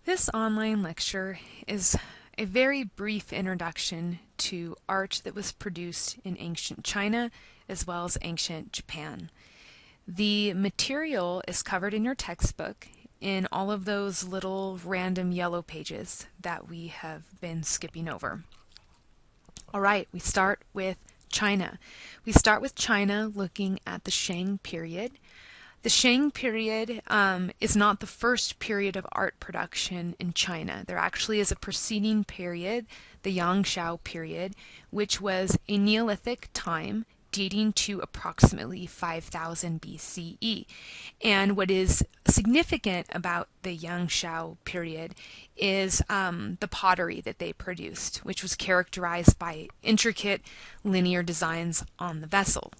This online lecture is a very brief introduction to art that was produced in ancient China as well as ancient Japan. The material is covered in your textbook in all of those little random yellow pages that we have been skipping over. All right, we start with China. We start with China looking at the Shang period. The Shang period is not the first period of art production in China. There actually is a preceding period, the Yangshao period, which was a Neolithic time dating to approximately 5000 BCE. And what is significant about the Yangshao period is the pottery that they produced, which was characterized by intricate linear designs on the vessel.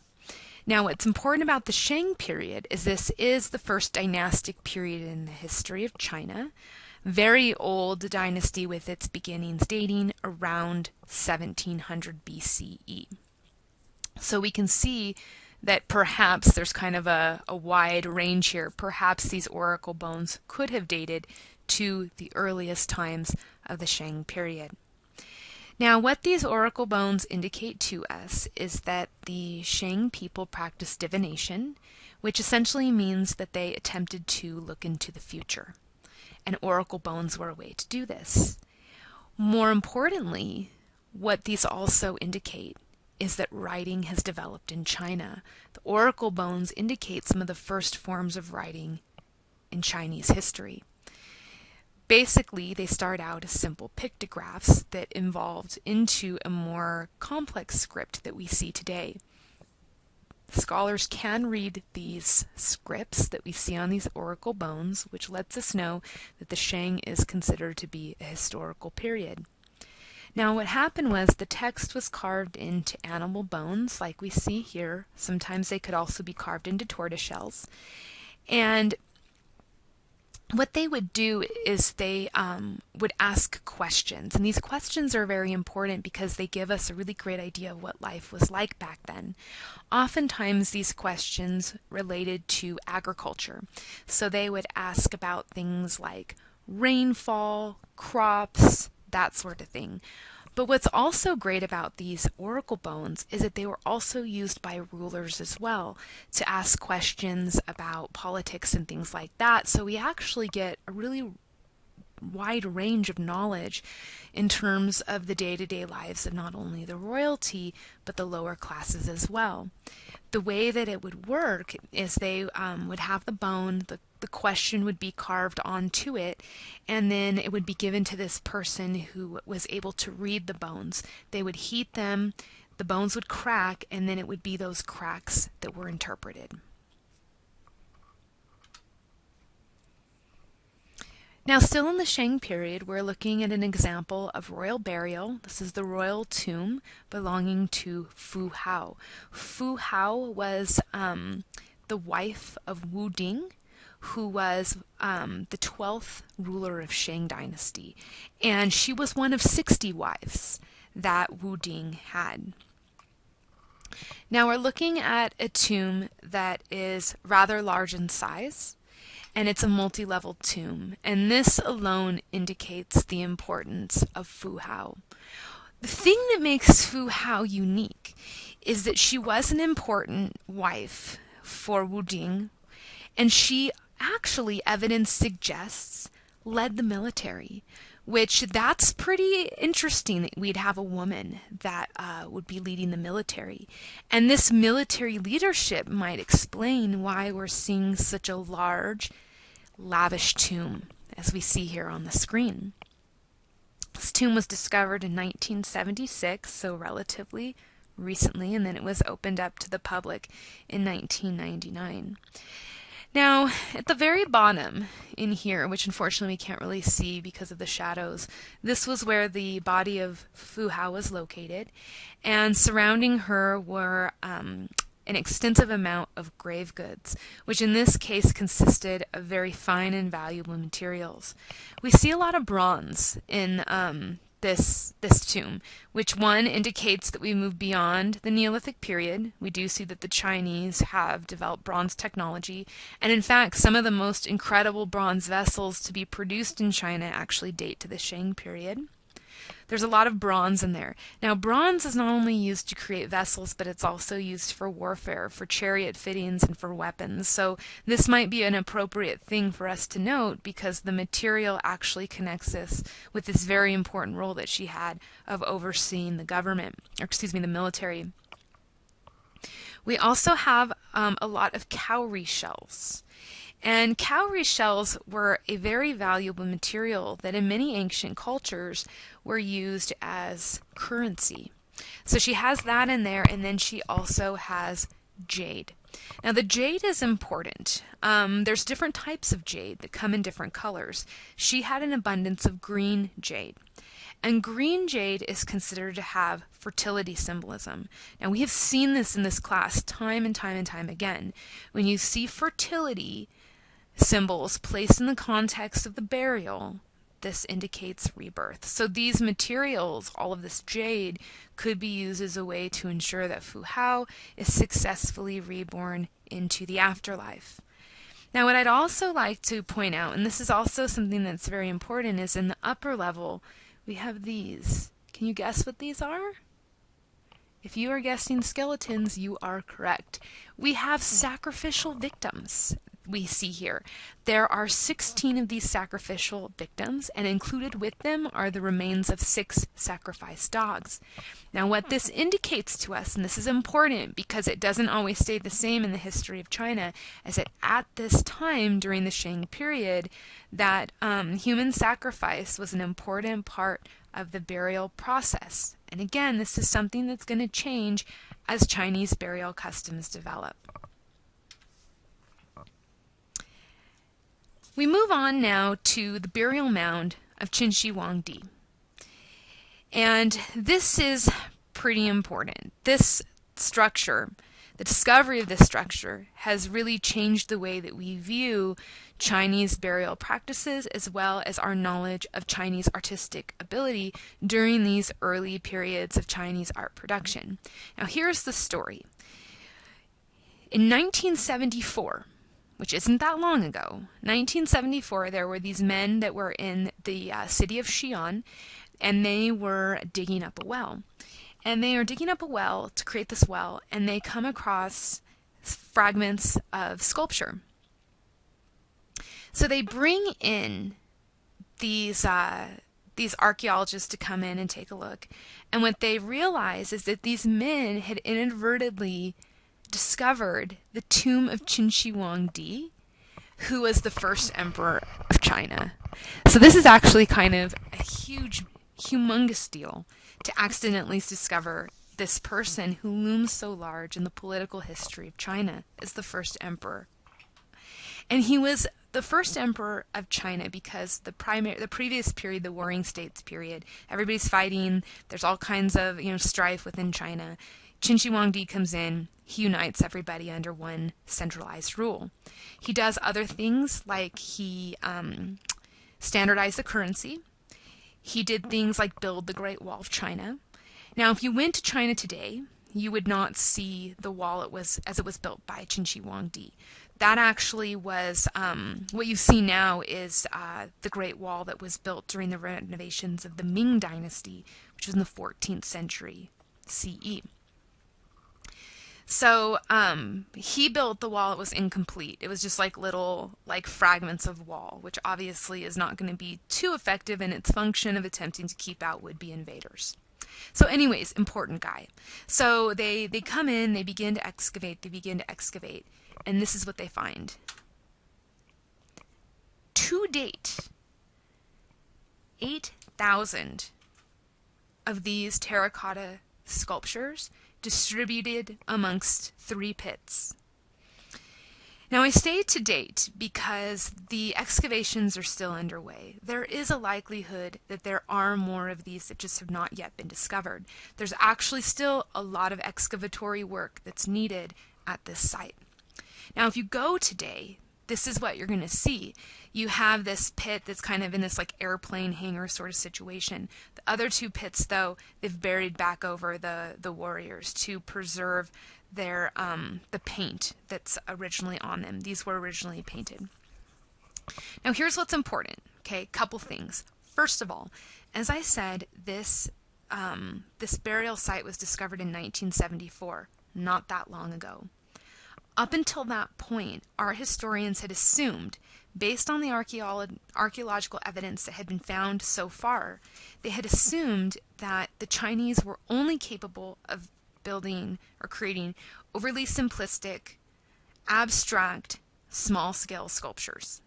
Now, what's important about the Shang period is this is the first dynastic period in the history of China. Very old dynasty with its beginnings dating around 1700 BCE. So we can see that perhaps there's kind of a wide range here. Perhaps these oracle bones could have dated to the earliest times of the Shang period. Now, what these oracle bones indicate to us is that the Shang people practiced divination, which essentially means that they attempted to look into the future. And oracle bones were a way to do this. More importantly, what these also indicate is that writing has developed in China. The oracle bones indicate some of the first forms of writing in Chinese history. Basically, they start out as simple pictographs that evolved into a more complex script that we see today. Scholars can read these scripts that we see on these oracle bones, which lets us know that the Shang is considered to be a historical period. Now, what happened was the text was carved into animal bones, like we see here. Sometimes they could also be carved into tortoise shells. And what they would do is they would ask questions. And these questions are very important because they give us a really great idea of what life was like back then. Oftentimes, these questions related to agriculture. So they would ask about things like rainfall, crops, that sort of thing. But what's also great about these oracle bones is that they were also used by rulers as well to ask questions about politics and things like that. So we actually get a really wide range of knowledge in terms of the day-to-day lives of not only the royalty but the lower classes as well. The way that it would work is they would have the bone, the question would be carved onto it, and then it would be given to this person who was able to read the bones. They would heat them, the bones would crack, and then it would be those cracks that were interpreted. Now, still in the Shang period, we're looking at an example of royal burial. This is the royal tomb belonging to Fu Hao. Fu Hao was the wife of Wu Ding, who was the 12th ruler of Shang dynasty. And she was one of 60 wives that Wu Ding had. Now we're looking at a tomb that is rather large in size, and it's a multi-level tomb. And this alone indicates the importance of Fu Hao. The thing that makes Fu Hao unique is that she was an important wife for Wu Ding, and she actually, evidence suggests, led the military, which that's pretty interesting that we'd have a woman that would be leading the military. And this military leadership might explain why we're seeing such a large, lavish tomb, as we see here on the screen. This tomb was discovered in 1976, so relatively recently, and then it was opened up to the public in 1999. Now, at the very bottom in here, which unfortunately we can't really see because of the shadows, this was where the body of Fu Hao was located, and surrounding her were an extensive amount of grave goods, which in this case consisted of very fine and valuable materials. We see a lot of bronze in this tomb, which one indicates that we move beyond the Neolithic period. We do see that the Chinese have developed bronze technology, and in fact some of the most incredible bronze vessels to be produced in China actually date to the Shang period. There's a lot of bronze in there. Now, bronze is not only used to create vessels, but it's also used for warfare, for chariot fittings, and for weapons. So this might be an appropriate thing for us to note because the material actually connects us with this very important role that she had of overseeing the government, or excuse me, the military. We also have a lot of cowrie shells. And cowrie shells were a very valuable material that in many ancient cultures were used as currency. So she has that in there, and then she also has jade. Now the jade is important. There's different types of jade that come in different colors. She had an abundance of green jade. And green jade is considered to have fertility symbolism. Now we have seen this in this class time and time and time again. When you see fertility symbols placed in the context of the burial, this indicates rebirth. So these materials, all of this jade, could be used as a way to ensure that Fu Hao is successfully reborn into the afterlife. Now what I'd also like to point out, and this is also something that's very important, is in the upper level we have these. Can you guess what these are? If you are guessing skeletons, you are correct. We have sacrificial victims. We see here. There are 16 of these sacrificial victims, and included with them are the remains of 6 sacrificed dogs. Now what this indicates to us, and this is important because it doesn't always stay the same in the history of China, is that at this time during the Shang period that human sacrifice was an important part of the burial process. And again, this is something that's going to change as Chinese burial customs develop. We move on now to the burial mound of Qin Shi Huangdi. And this is pretty important. This structure, the discovery of this structure, has really changed the way that we view Chinese burial practices as well as our knowledge of Chinese artistic ability during these early periods of Chinese art production. Now here's the story. In 1974, which isn't that long ago, 1974, there were these men that were in the city of Xi'an, and they were digging up a well. And they are digging up a well to create this well, and they come across fragments of sculpture. So they bring in these archaeologists to come in and take a look, and what they realize is that these men had inadvertently discovered the tomb of Qin Shi Huangdi, who was the first emperor of China. So this is actually kind of a humongous deal to accidentally discover this person who looms so large in the political history of China as the first emperor. And he was the first emperor of China because the previous period, the Warring States period, everybody's fighting, there's all kinds of strife within China. Qin Shi Huangdi comes in, he unites everybody under one centralized rule. He does other things like he standardized the currency. He did things like build the Great Wall of China. Now, if you went to China today, you would not see the wall as it was built by Qin Shi Huangdi. That actually was, what you see now is the Great Wall that was built during the renovations of the Ming dynasty, which was in the 14th century CE. So he built the wall. It was incomplete. It was just like little fragments of wall, which obviously is not going to be too effective in its function of attempting to keep out would-be invaders. So anyways, important guy. So they come in, they begin to excavate, and this is what they find. To date, 8,000 of these terracotta sculptures distributed amongst 3 pits. Now I say to date because the excavations are still underway. There is a likelihood that there are more of these that just have not yet been discovered. There's actually still a lot of excavatory work that's needed at this site. Now if you go today, this is what you're going to see. You have this pit that's kind of in this like airplane hangar sort of situation. The other two pits, though, they've buried back over the warriors to preserve their the paint that's originally on them. These were originally painted. Now here's what's important. Okay, couple things. First of all, as I said, this burial site was discovered in 1974, not that long ago. Up until that point, art historians had assumed, based on the archaeological evidence that had been found so far, they had assumed that the Chinese were only capable of building or creating overly simplistic, abstract, small-scale sculptures.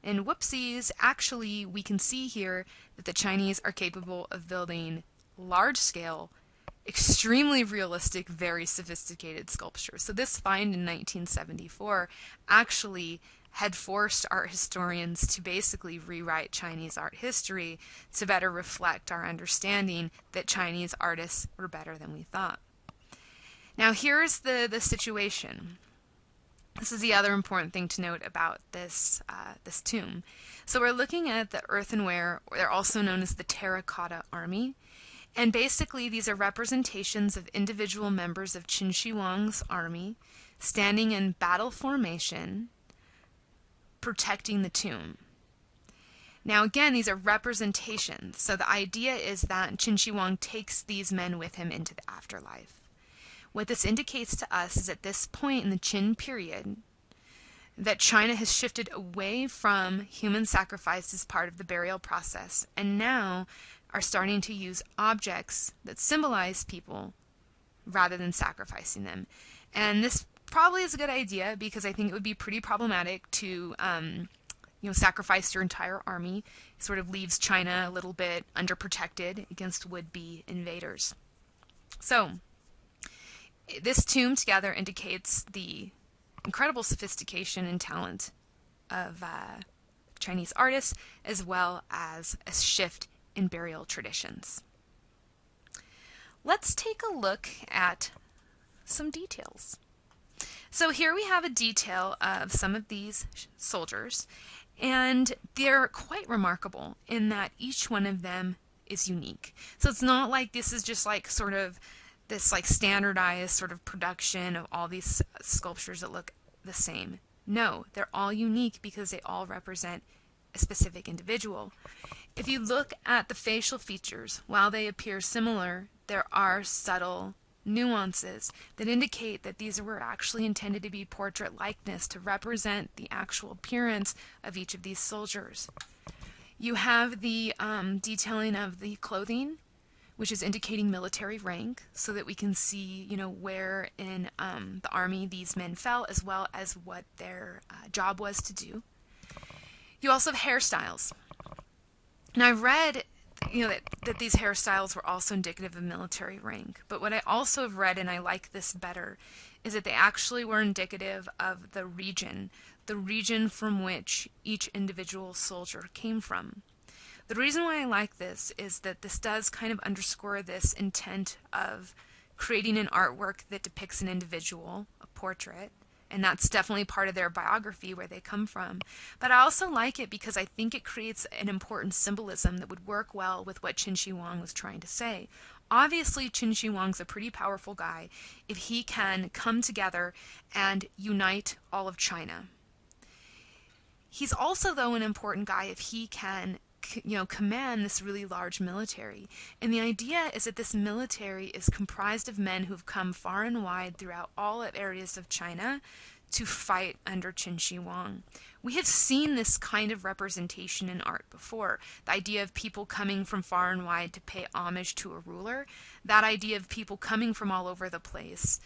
And whoopsies, actually, we can see here that the Chinese are capable of building large-scale, extremely realistic, very sophisticated sculptures. So this find in 1974 actually had forced art historians to basically rewrite Chinese art history to better reflect our understanding that Chinese artists were better than we thought. Now here's the situation. This is the other important thing to note about this tomb. So we're looking at the earthenware, they're also known as the terracotta army. And basically, these are representations of individual members of Qin Shi Huangdi's army standing in battle formation, protecting the tomb. Now, again, these are representations. So the idea is that Qin Shi Huangdi takes these men with him into the afterlife. What this indicates to us is at this point in the Qin period that China has shifted away from human sacrifice as part of the burial process, and now are starting to use objects that symbolize people rather than sacrificing them. And this probably is a good idea because I think it would be pretty problematic to sacrifice your entire army. It sort of leaves China a little bit underprotected against would-be invaders. So this tomb together indicates the incredible sophistication and talent of Chinese artists, as well as a shift in burial traditions. Let's take a look at some details. So here we have a detail of some of these soldiers, and they're quite remarkable in that each one of them is unique. So it's not like this is just like sort of this like standardized sort of production of all these sculptures that look the same. No, they're all unique because they all represent a specific individual. If you look at the facial features, while they appear similar, there are subtle nuances that indicate that these were actually intended to be portrait likeness to represent the actual appearance of each of these soldiers. You have the detailing of the clothing, which is indicating military rank, so that we can see, where in the army these men fell, as well as what their job was to do. You also have hairstyles. Now, I read, that these hairstyles were also indicative of military rank. But what I also have read, and I like this better, is that they actually were indicative of the region from which each individual soldier came from. The reason why I like this is that this does kind of underscore this intent of creating an artwork that depicts an individual, a portrait, and that's definitely part of their biography, where they come from. But I also like it because I think it creates an important symbolism that would work well with what Qin Shi Huang was trying to say. Obviously, Qin Shi Huang's a pretty powerful guy if he can come together and unite all of China. He's also, though, an important guy if he can command this really large military. And the idea is that this military is comprised of men who've come far and wide throughout all areas of China to fight under Qin Shi Huang. We have seen this kind of representation in art before. The idea of people coming from far and wide to pay homage to a ruler, that idea of people coming from all over the place,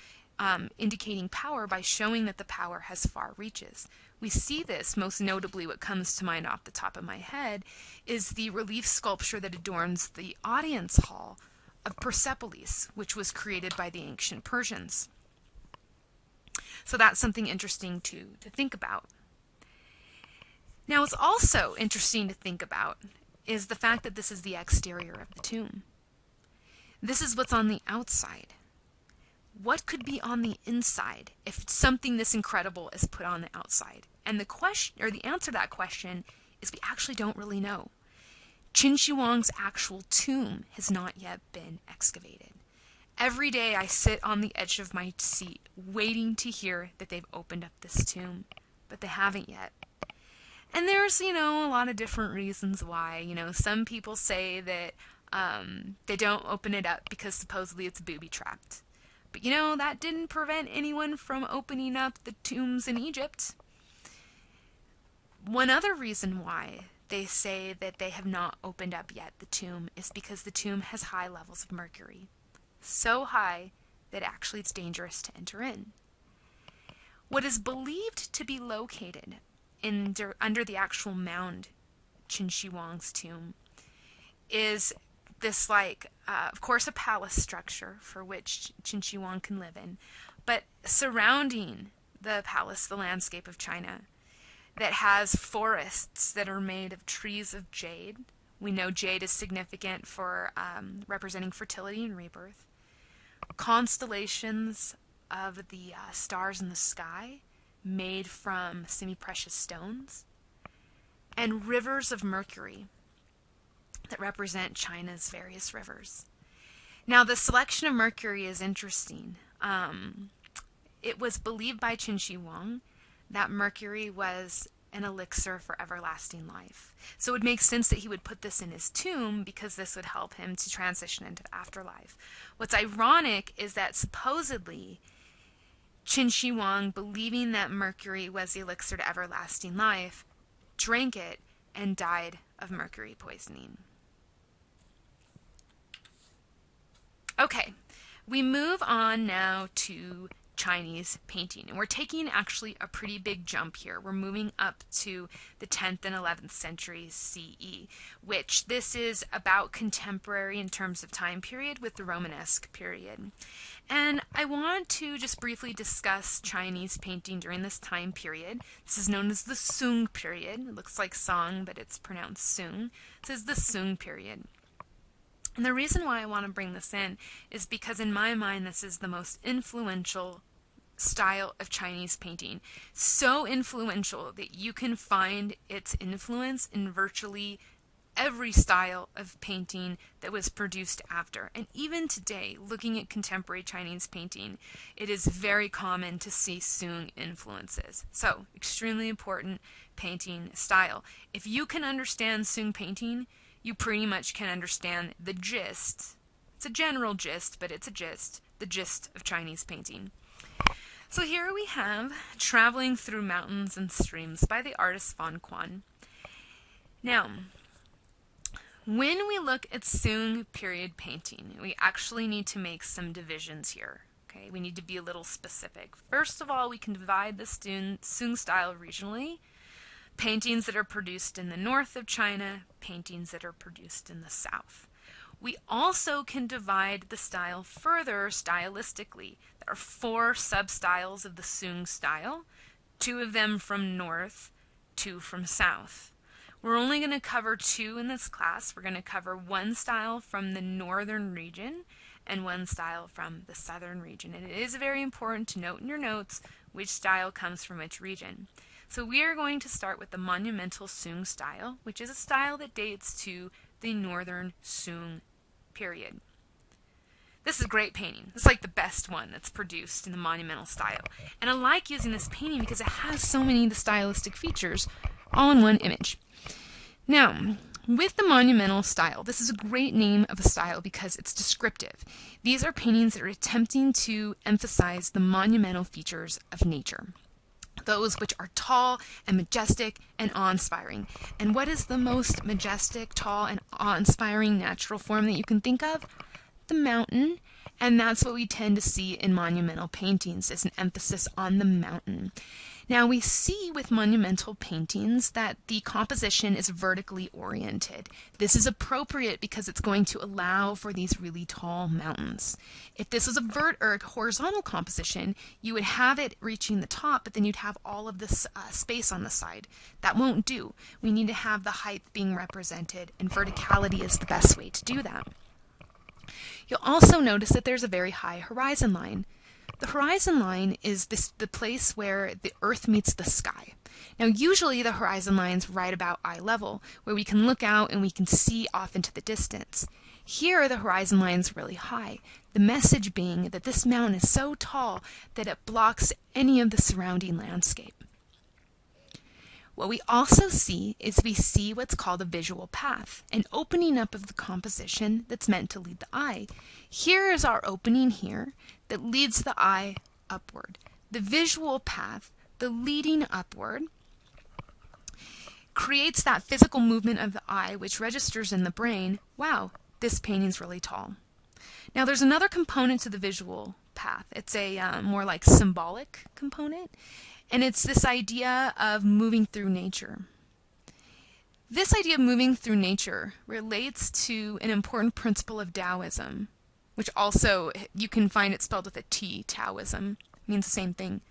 indicating power by showing that the power has far reaches. We see this, most notably what comes to mind off the top of my head, is the relief sculpture that adorns the audience hall of Persepolis, which was created by the ancient Persians. So that's something interesting to think about. Now, what's also interesting to think about is the fact that this is the exterior of the tomb. This is what's on the outside. what could be on the inside if something this incredible is put on the outside? And the question, or the answer to that question, is we actually don't really know. Qin Shi Huang's actual tomb has not yet been excavated. Every day I sit on the edge of my seat waiting to hear that they've opened up this tomb, but they haven't yet. And there's, a lot of different reasons why. Some people say that they don't open it up because supposedly it's booby-trapped. But that didn't prevent anyone from opening up the tombs in Egypt. One other reason why they say that they have not opened up yet the tomb is because the tomb has high levels of mercury. So high that actually it's dangerous to enter in. What is believed to be located under the actual mound, Qin Shi Huang's tomb, is this, of course, a palace structure for which Qin Shi Huang can live in, but surrounding the palace, the landscape of China, that has forests that are made of trees of jade. We know jade is significant for representing fertility and rebirth. Constellations of the stars in the sky made from semi-precious stones, and rivers of mercury that represent China's various rivers. Now, the selection of mercury is interesting. It was believed by Qin Shi Huang that mercury was an elixir for everlasting life. So it would make sense that he would put this in his tomb because this would help him to transition into the afterlife. What's ironic is that supposedly Qin Shi Huang, believing that mercury was the elixir to everlasting life, drank it and died of mercury poisoning. Okay, we move on now to Chinese painting, and we're taking actually a pretty big jump here. We're moving up to the 10th and 11th centuries CE, which this is about contemporary in terms of time period with the Romanesque period. And I want to just briefly discuss Chinese painting during this time period. This is known as the Sung period. It looks like Song, but it's pronounced Sung. This is the Sung period. And the reason why I want to bring this in is because in my mind this is the most influential style of Chinese painting. So influential that you can find its influence in virtually every style of painting that was produced after. And even today, looking at contemporary Chinese painting, it is very common to see Sung influences. So, extremely important painting style. If you can understand Sung painting, you pretty much can understand the gist. It's a general gist, but it's a gist. The gist of Chinese painting. So here we have Traveling Through Mountains and Streams by the artist Fan Quan. Now, when we look at Sung period painting, we actually need to make some divisions here. Okay, we need to be a little specific. First of all, we can divide the Sung style regionally. Paintings that are produced in the north of China, paintings that are produced in the south. We also can divide the style further stylistically. There are 4 sub-styles of the Sung style, 2 of them from north, 2 from south. We're only going to cover 2 in this class. We're going to cover 1 style from the northern region and 1 style from the southern region. And it is very important to note in your notes which style comes from which region. So we are going to start with the monumental Sung style, which is a style that dates to the northern Sung period. This is a great painting. This is like the best one that's produced in the monumental style. And I like using this painting because it has so many of the stylistic features all in one image. Now, with the monumental style, this is a great name of a style because it's descriptive. These are paintings that are attempting to emphasize the monumental features of nature. Those which are tall and majestic and awe-inspiring. And what is the most majestic, tall, and awe-inspiring natural form that you can think of? The mountain. And that's what we tend to see in monumental paintings, is an emphasis on the mountain. Now we see with monumental paintings that the composition is vertically oriented. This is appropriate because it's going to allow for these really tall mountains. If this was a horizontal composition, you would have it reaching the top, but then you'd have all of this space on the side. That won't do. We need to have the height being represented, and verticality is the best way to do that. You'll also notice that there's a very high horizon line. The horizon line is the place where the earth meets the sky. Now, usually the horizon line's right about eye level, where we can look out and we can see off into the distance. Here, the horizon line's really high, the message being that this mountain is so tall that it blocks any of the surrounding landscape. What we also see is we see what's called a visual path, an opening up of the composition that's meant to lead the eye. Here is our opening here that leads the eye upward. The visual path, the leading upward, creates that physical movement of the eye which registers in the brain, wow, this painting's really tall. Now there's another component to the visual path. It's a more like symbolic component. And it's this idea of moving through nature. This idea of moving through nature relates to an important principle of Taoism, which also, you can find it spelled with a T, Taoism, means the same thing.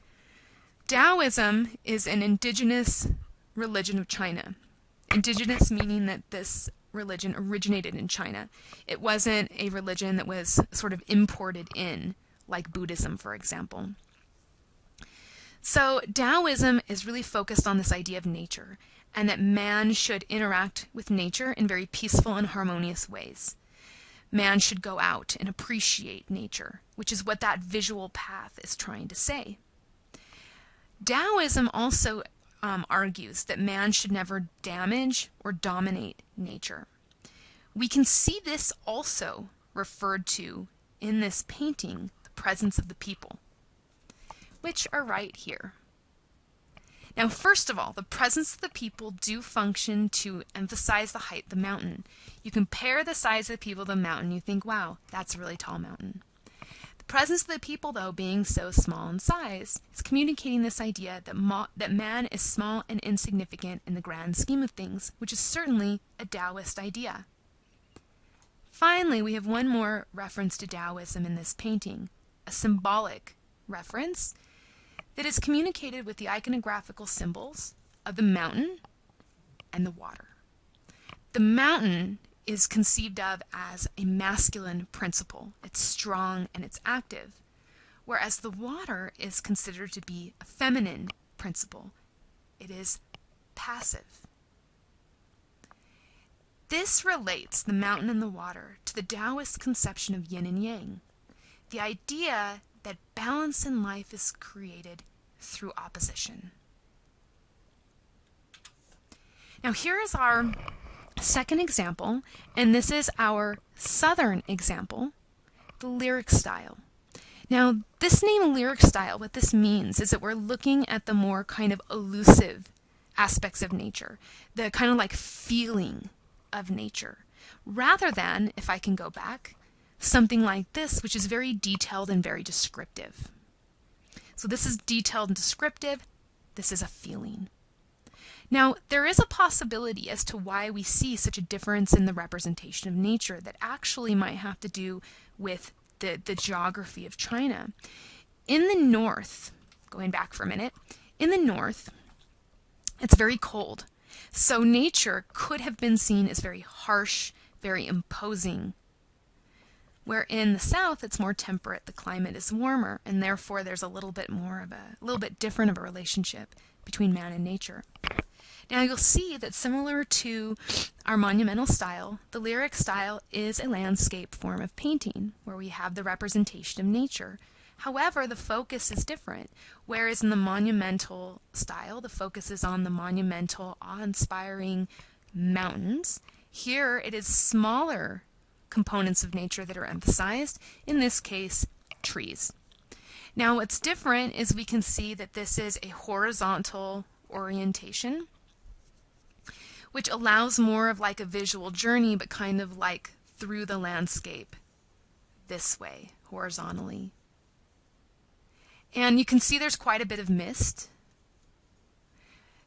Taoism is an indigenous religion of China. Indigenous meaning that this religion originated in China. It wasn't a religion that was sort of imported in, like Buddhism, for example. So Taoism is really focused on this idea of nature, and that man should interact with nature in very peaceful and harmonious ways. Man should go out and appreciate nature, which is what that visual path is trying to say. Taoism also argues that man should never damage or dominate nature. We can see this also referred to in this painting, the presence of the people, which are right here. Now, first of all, the presence of the people do function to emphasize the height of the mountain. You compare the size of the people to the mountain, you think, wow, that's a really tall mountain. The presence of the people, though, being so small in size, is communicating this idea that man is small and insignificant in the grand scheme of things, which is certainly a Taoist idea. Finally, we have one more reference to Taoism in this painting, a symbolic reference that is communicated with the iconographical symbols of the mountain and the water. The mountain is conceived of as a masculine principle. It's strong and it's active, whereas the water is considered to be a feminine principle. It is passive. This relates the mountain and the water to the Taoist conception of yin and yang, the idea that balance in life is created through opposition. Now here is our second example, and this is our southern example, the lyric style. Now this name lyric style, what this means is that we're looking at the more kind of elusive aspects of nature, the kind of like feeling of nature, rather than, if I can go back, something like this, which is very detailed and very descriptive. So this is detailed and descriptive. This is a feeling. Now, there is a possibility as to why we see such a difference in the representation of nature that actually might have to do with the geography of China. In the north, going back for a minute, in the north, it's very cold. So nature could have been seen as very harsh, very imposing. Where in the south, it's more temperate, the climate is warmer, and therefore there's a little bit different of a relationship between man and nature. Now you'll see that similar to our monumental style, the lyric style is a landscape form of painting, where we have the representation of nature. However, the focus is different. Whereas in the monumental style, the focus is on the monumental, awe-inspiring mountains. Here it is smaller components of nature that are emphasized, in this case, trees. Now what's different is we can see that this is a horizontal orientation, which allows more of like a visual journey, but kind of like through the landscape this way, horizontally. And you can see there's quite a bit of mist.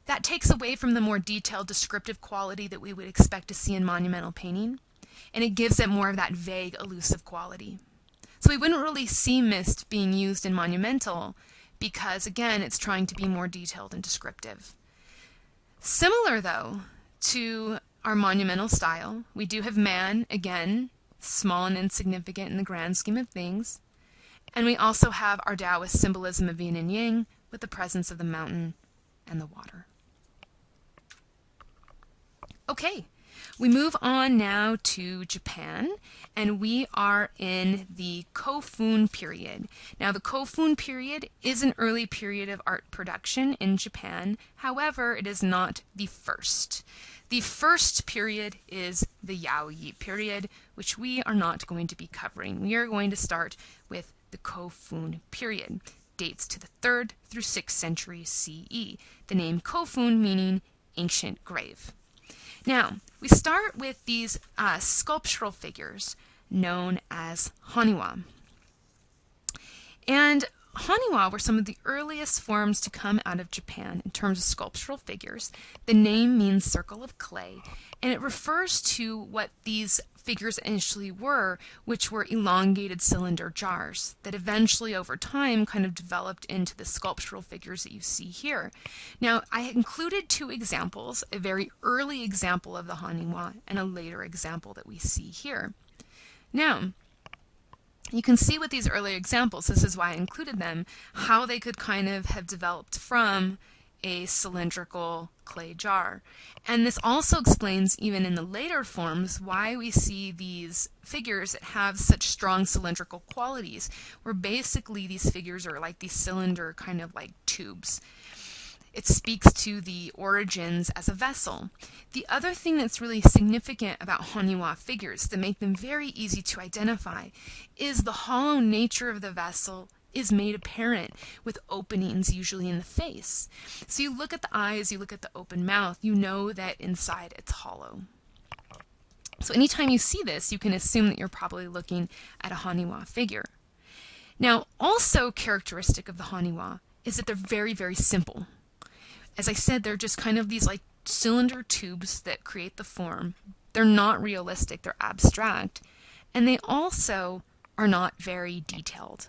That takes away from the more detailed descriptive quality that we would expect to see in monumental painting, and it gives it more of that vague, elusive quality. So we wouldn't really see mist being used in monumental because, again, it's trying to be more detailed and descriptive. Similar, though, to our monumental style, we do have man, again, small and insignificant in the grand scheme of things, And we also have our Taoist symbolism of yin and yang with the presence of the mountain and the water. Okay, we move on now to Japan, and we are in the Kofun period. Now, the Kofun period is an early period of art production in Japan. However, it is not the first. The first period is the Yaoyi period, which we are not going to be covering. We are going to start with the Kofun period. Dates to the 3rd through 6th century CE. The name Kofun meaning ancient grave. Now, we start with these sculptural figures known as haniwa. And haniwa were some of the earliest forms to come out of Japan in terms of sculptural figures. The name means circle of clay, and it refers to what these figures initially were, which were elongated cylinder jars that eventually over time kind of developed into the sculptural figures that you see here. Now, I included 2 examples, a very early example of the haniwa and a later example that we see here. Now, you can see with these earlier examples, this is why I included them, how they could kind of have developed from a cylindrical clay jar. And this also explains, even in the later forms, why we see these figures that have such strong cylindrical qualities, where basically these figures are like these cylinder kind of like tubes. It speaks to the origins as a vessel. The other thing that's really significant about haniwa figures that make them very easy to identify is the hollow nature of the vessel is made apparent with openings usually in the face. So you look at the eyes, you look at the open mouth, you know that inside it's hollow. So anytime you see this, you can assume that you're probably looking at a haniwa figure. Now, also characteristic of the haniwa is that they're very, very simple. As I said, they're just kind of these like cylinder tubes that create the form. They're not realistic, they're abstract, and they also are not very detailed.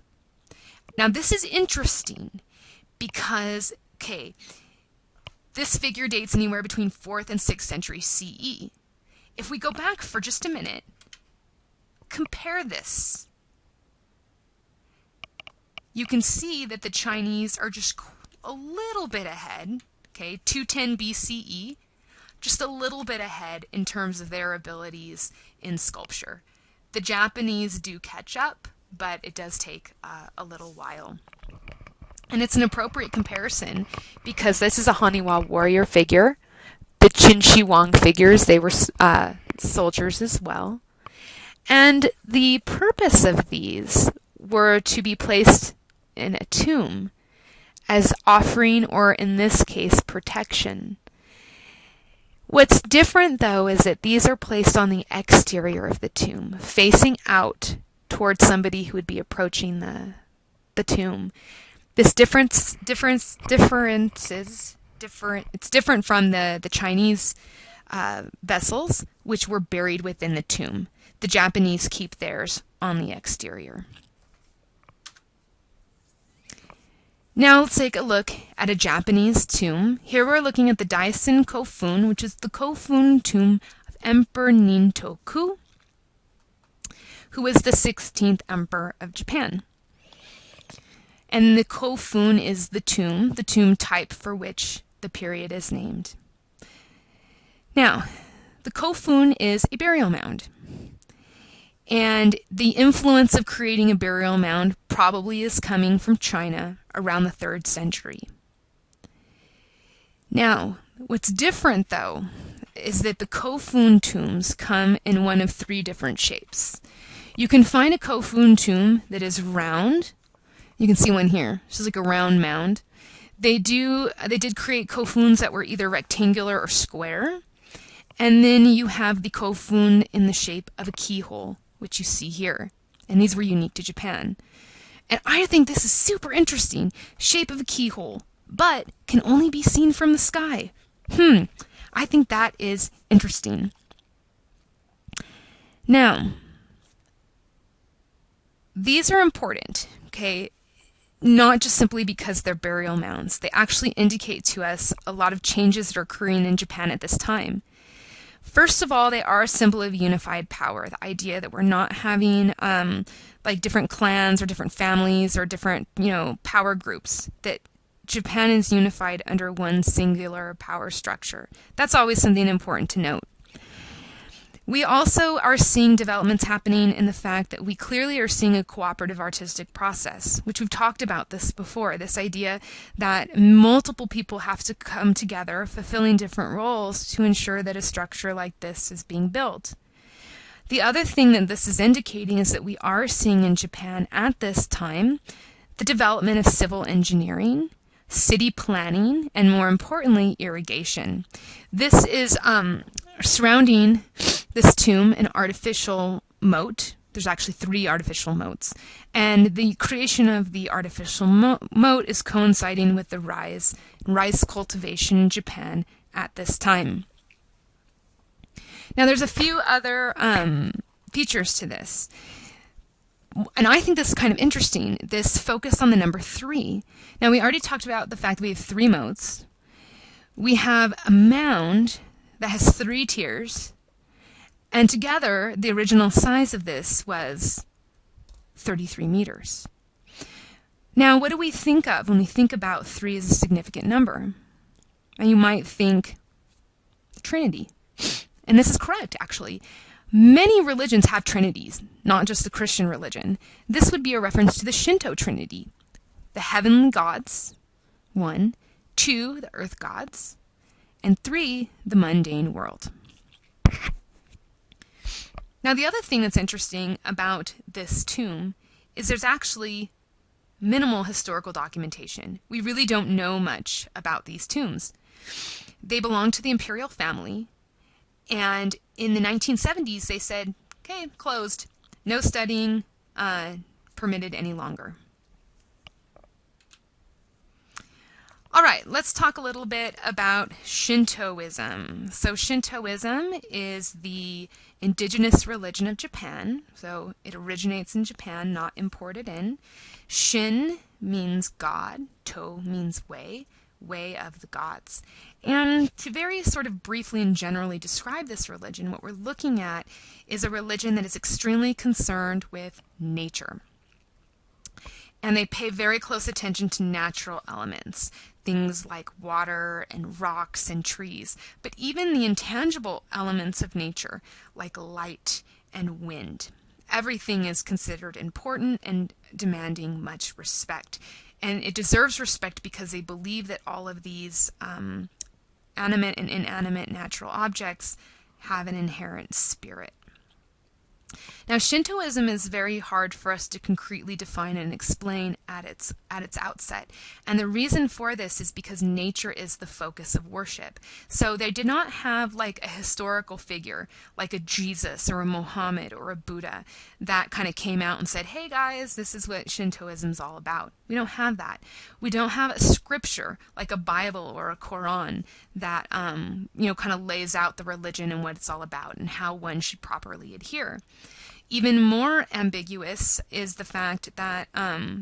Now, this is interesting because, okay, this figure dates anywhere between 4th and 6th century CE. If we go back for just a minute, compare this. You can see that the Chinese are just a little bit ahead, okay, 210 BCE, just a little bit ahead in terms of their abilities in sculpture. The Japanese do catch up, but it does take a little while. And it's an appropriate comparison because this is a haniwa warrior figure. The Qin Shi Huangdi figures, they were soldiers as well. And the purpose of these were to be placed in a tomb as offering, or in this case, protection. What's different, though, is that these are placed on the exterior of the tomb, facing out towards somebody who would be approaching the tomb. This difference is different. It's different from the Chinese vessels, which were buried within the tomb. The Japanese keep theirs on the exterior. Now let's take a look at a Japanese tomb. Here we're looking at the Daisen Kofun, which is the Kofun tomb of Emperor Nintoku, who was the 16th emperor of Japan. And the Kofun is the tomb type for which the period is named. Now, the Kofun is a burial mound. And the influence of creating a burial mound probably is coming from China around the 3rd century. Now, what's different, though, is that the Kofun tombs come in one of 3 different shapes. You can find a Kofun tomb that is round. You can see one here. This is like a round mound. They did create Kofuns that were either rectangular or square. And then you have the Kofun in the shape of a keyhole, which you see here. And these were unique to Japan. And I think this is super interesting. Shape of a keyhole, but can only be seen from the sky. I think that is interesting. Now, these are important, okay? Not just simply because they're burial mounds. They actually indicate to us a lot of changes that are occurring in Japan at this time. First of all, they are a symbol of unified power. The idea that we're not having like different clans or different families or different, power groups. That Japan is unified under one singular power structure. That's always something important to note. We also are seeing developments happening in the fact that we clearly are seeing a cooperative artistic process, which we've talked about this before, this idea that multiple people have to come together, fulfilling different roles to ensure that a structure like this is being built. The other thing that this is indicating is that we are seeing in Japan at this time the development of civil engineering, city planning, and more importantly, irrigation. This is surrounding this tomb an artificial moat. There's actually 3 artificial moats. And the creation of the artificial moat is coinciding with the rice cultivation in Japan at this time. Now there's a few other features to this. And I think this is kind of interesting, this focus on the number 3. Now we already talked about the fact that we have 3 moats. We have a mound that has 3 tiers. And together, the original size of this was 33 meters. Now, what do we think of when we think about 3 as a significant number? And you might think the Trinity. And this is correct, actually. Many religions have trinities, not just the Christian religion. This would be a reference to the Shinto Trinity. The heavenly gods, 1, 2, the earth gods, and 3, the mundane world. Now, the other thing that's interesting about this tomb is there's actually minimal historical documentation. We really don't know much about these tombs. They belong to the imperial family, and in the 1970s they said, okay, closed. No studying permitted any longer. All right, let's talk a little bit about Shintoism. So Shintoism is the indigenous religion of Japan. So it originates in Japan, not imported in. Shin means God. To means way, way of the gods. And to very sort of briefly and generally describe this religion, what we're looking at is a religion that is extremely concerned with nature. And they pay very close attention to natural elements, things like water and rocks and trees, but even the intangible elements of nature, like light and wind. Everything is considered important and demanding much respect. And it deserves respect because they believe that all of these animate and inanimate natural objects have an inherent spirit. Now, Shintoism is very hard for us to concretely define and explain at its outset. And the reason for this is because nature is the focus of worship. So they did not have like a historical figure, like a Jesus or a Mohammed or a Buddha, that kind of came out and said, hey guys, this is what Shintoism's all about. We don't have that. We don't have a scripture, like a Bible or a Quran, that kind of lays out the religion and what it's all about and how one should properly adhere. Even more ambiguous is the fact that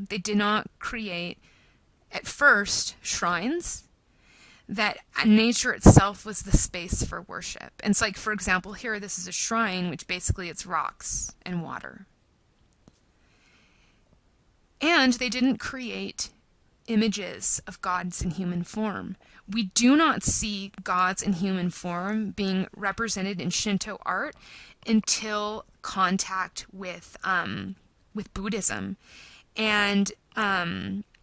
they did not create, at first, shrines, that nature itself was the space for worship. And it's like, for example, here this is a shrine, which basically it's rocks and water. And they didn't create images of gods in human form. We do not see gods in human form being represented in Shinto art until contact with Buddhism. And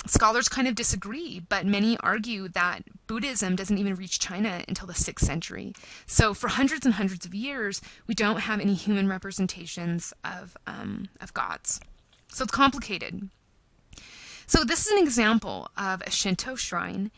scholars kind of disagree, but many argue that Buddhism doesn't even reach China until the 6th century. So for hundreds and hundreds of years, we don't have any human representations of gods. So it's complicated. So this is an example of a Shinto shrine,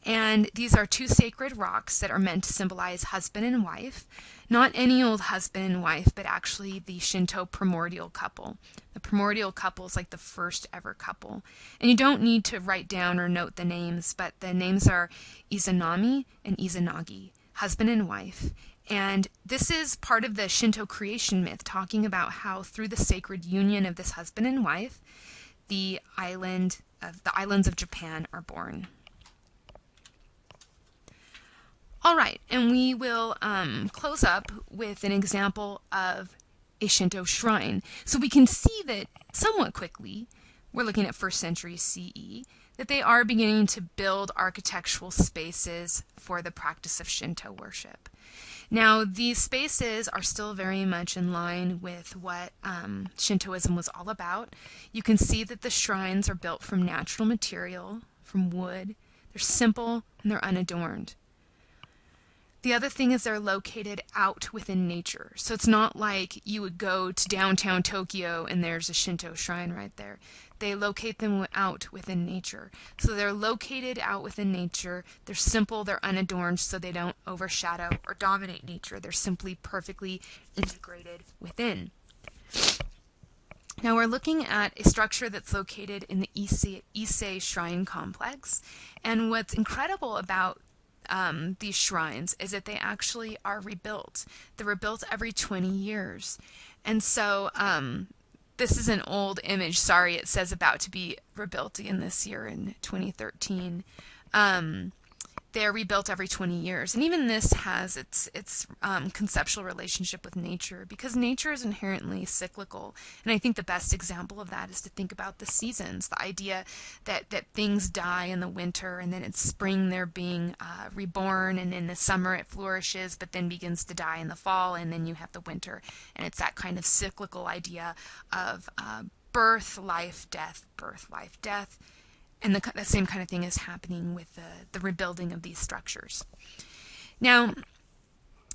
and these are 2 sacred rocks that are meant to symbolize husband and wife. Not any old husband and wife, but actually the Shinto primordial couple. The primordial couple is like the first ever couple. And you don't need to write down or note the names, but the names are Izanami and Izanagi, husband and wife. And this is part of the Shinto creation myth, talking about how through the sacred union of this husband and wife, the islands of Japan are born. All right, and we will close up with an example of a Shinto shrine. So we can see that somewhat quickly, we're looking at 1st century CE, that they are beginning to build architectural spaces for the practice of Shinto worship. Now, these spaces are still very much in line with what Shintoism was all about. You can see that the shrines are built from natural material, from wood. They're simple and they're unadorned. The other thing is they're located out within nature. So it's not like you would go to downtown Tokyo and there's a Shinto shrine right there. They locate them out within nature. So they're located out within nature. They're simple, they're unadorned, so they don't overshadow or dominate nature. They're simply perfectly integrated within. Now we're looking at a structure that's located in the Ise Shrine Complex. And what's incredible about these shrines is that they actually are rebuilt. They're rebuilt every 20 years. And so this is an old image. Sorry, it says about to be rebuilt again this year in 2013. They're rebuilt every 20 years. And even this has its conceptual relationship with nature, because nature is inherently cyclical. And I think the best example of that is to think about the seasons, the idea that things die in the winter, and then in spring they're being reborn, and in the summer it flourishes, but then begins to die in the fall, and then you have the winter. And it's that kind of cyclical idea of birth, life, death, birth, life, death. And the same kind of thing is happening with the rebuilding of these structures. Now,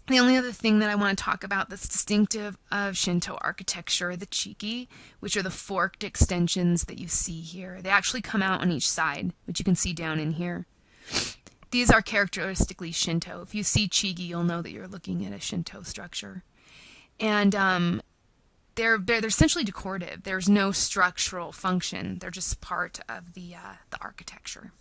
the only other thing that I want to talk about that's distinctive of Shinto architecture are the chigi, which are the forked extensions that you see here. They actually come out on each side, which you can see down in here. These are characteristically Shinto. If you see chigi, you'll know that you're looking at a Shinto structure. And they're essentially decorative. There's no structural function. They're just part of the architecture.